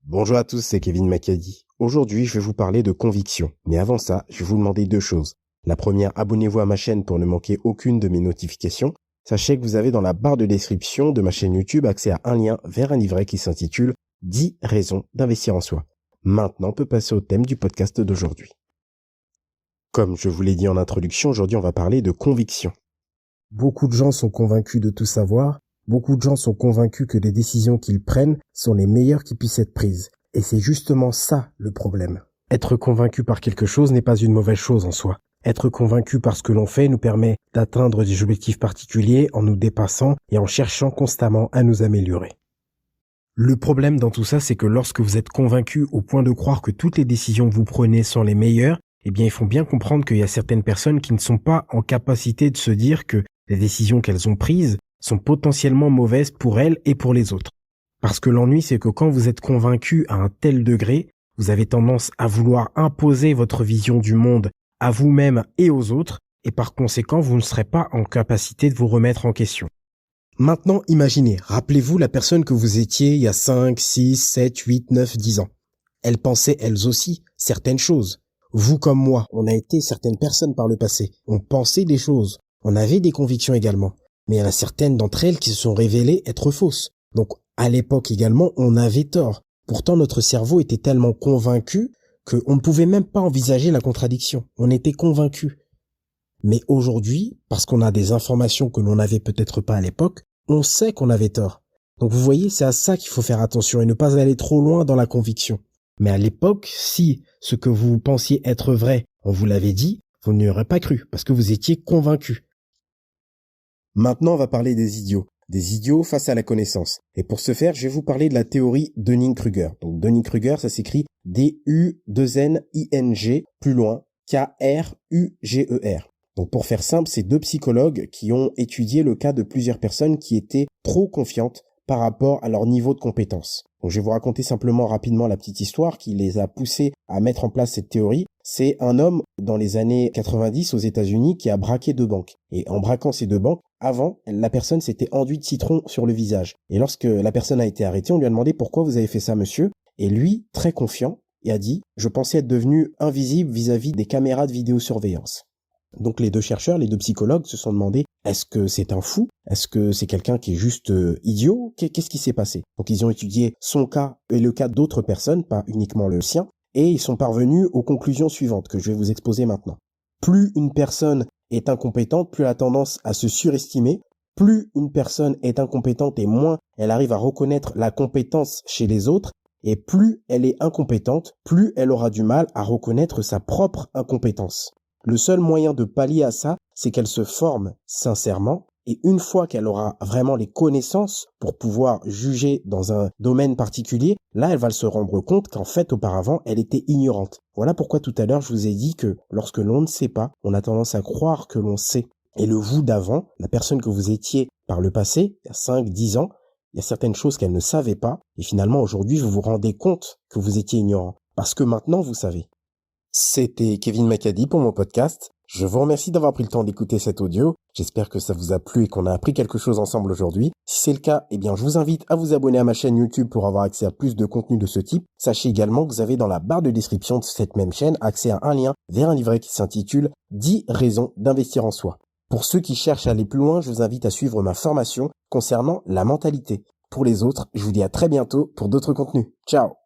Bonjour à tous, c'est Kevin Macadi. Aujourd'hui, je vais vous parler de conviction. Mais avant ça, je vais vous demander deux choses. La première, abonnez-vous à ma chaîne pour ne manquer aucune de mes notifications. Sachez que vous avez dans la barre de description de ma chaîne YouTube accès à un lien vers un livret qui s'intitule 10 raisons d'investir en soi. Maintenant, on peut passer au thème du podcast d'aujourd'hui. Comme je vous l'ai dit en introduction, aujourd'hui, on va parler de conviction. Beaucoup de gens sont convaincus de tout savoir. Beaucoup de gens sont convaincus que les décisions qu'ils prennent sont les meilleures qui puissent être prises. Et c'est justement ça le problème. Être convaincu par quelque chose n'est pas une mauvaise chose en soi. Être convaincu par ce que l'on fait nous permet d'atteindre des objectifs particuliers en nous dépassant et en cherchant constamment à nous améliorer. Le problème dans tout ça, c'est que lorsque vous êtes convaincu au point de croire que toutes les décisions que vous prenez sont les meilleures, eh bien il faut bien comprendre qu'il y a certaines personnes qui ne sont pas en capacité de se dire que les décisions qu'elles ont prises sont potentiellement mauvaises pour elles et pour les autres. Parce que l'ennui, c'est que quand vous êtes convaincu à un tel degré, vous avez tendance à vouloir imposer votre vision du monde à vous-même et aux autres, et par conséquent, vous ne serez pas en capacité de vous remettre en question. Maintenant, imaginez, rappelez-vous la personne que vous étiez il y a 5, 6, 7, 8, 9, 10 ans. Elles pensaient elles aussi certaines choses. Vous comme moi, on a été certaines personnes par le passé. On pensait des choses. On avait des convictions également. Mais il y en a certaines d'entre elles qui se sont révélées être fausses. Donc, à l'époque également, on avait tort. Pourtant, notre cerveau était tellement convaincu qu'on ne pouvait même pas envisager la contradiction. On était convaincu. Mais aujourd'hui, parce qu'on a des informations que l'on n'avait peut-être pas à l'époque, on sait qu'on avait tort. Donc vous voyez, c'est à ça qu'il faut faire attention et ne pas aller trop loin dans la conviction. Mais à l'époque, si ce que vous pensiez être vrai, on vous l'avait dit, vous n'y aurez pas cru, parce que vous étiez convaincu. Maintenant, on va parler des idiots face à la connaissance. Et pour ce faire, je vais vous parler de la théorie Dunning-Kruger. Donc Dunning-Kruger, ça s'écrit D-U-2-N-I-N-G, plus loin, K-R-U-G-E-R. Donc pour faire simple, c'est deux psychologues qui ont étudié le cas de plusieurs personnes qui étaient trop confiantes par rapport à leur niveau de compétence. Donc je vais vous raconter simplement rapidement la petite histoire qui les a poussés à mettre en place cette théorie. C'est un homme dans les années 90 aux États-Unis qui a braqué deux banques. Et en braquant ces deux banques, avant, la personne s'était enduit de citron sur le visage. Et lorsque la personne a été arrêtée, on lui a demandé pourquoi vous avez fait ça, monsieur. Et lui, très confiant, il a dit « Je pensais être devenu invisible vis-à-vis des caméras de vidéosurveillance ». Donc les deux chercheurs, les deux psychologues se sont demandé est-ce que c'est un fou? Est-ce que c'est quelqu'un qui est juste idiot? Qu'est-ce qui s'est passé? Donc ils ont étudié son cas et le cas d'autres personnes, pas uniquement le sien, et ils sont parvenus aux conclusions suivantes que je vais vous exposer maintenant. Plus une personne est incompétente, plus elle a tendance à se surestimer. Plus une personne est incompétente et moins elle arrive à reconnaître la compétence chez les autres. Et plus elle est incompétente, plus elle aura du mal à reconnaître sa propre incompétence. Le seul moyen de pallier à ça, c'est qu'elle se forme sincèrement et une fois qu'elle aura vraiment les connaissances pour pouvoir juger dans un domaine particulier, là, elle va se rendre compte qu'en fait, auparavant, elle était ignorante. Voilà pourquoi tout à l'heure, je vous ai dit que lorsque l'on ne sait pas, on a tendance à croire que l'on sait. Et le vous d'avant, la personne que vous étiez par le passé, il y a 5, 10 ans, il y a certaines choses qu'elle ne savait pas et finalement, aujourd'hui, vous vous rendez compte que vous étiez ignorant parce que maintenant, vous savez. C'était Kevin Macadi pour mon podcast. Je vous remercie d'avoir pris le temps d'écouter cet audio. J'espère que ça vous a plu et qu'on a appris quelque chose ensemble aujourd'hui. Si c'est le cas, eh bien, je vous invite à vous abonner à ma chaîne YouTube pour avoir accès à plus de contenu de ce type. Sachez également que vous avez dans la barre de description de cette même chaîne accès à un lien vers un livret qui s'intitule 10 raisons d'investir en soi. Pour ceux qui cherchent à aller plus loin, je vous invite à suivre ma formation concernant la mentalité. Pour les autres, je vous dis à très bientôt pour d'autres contenus. Ciao!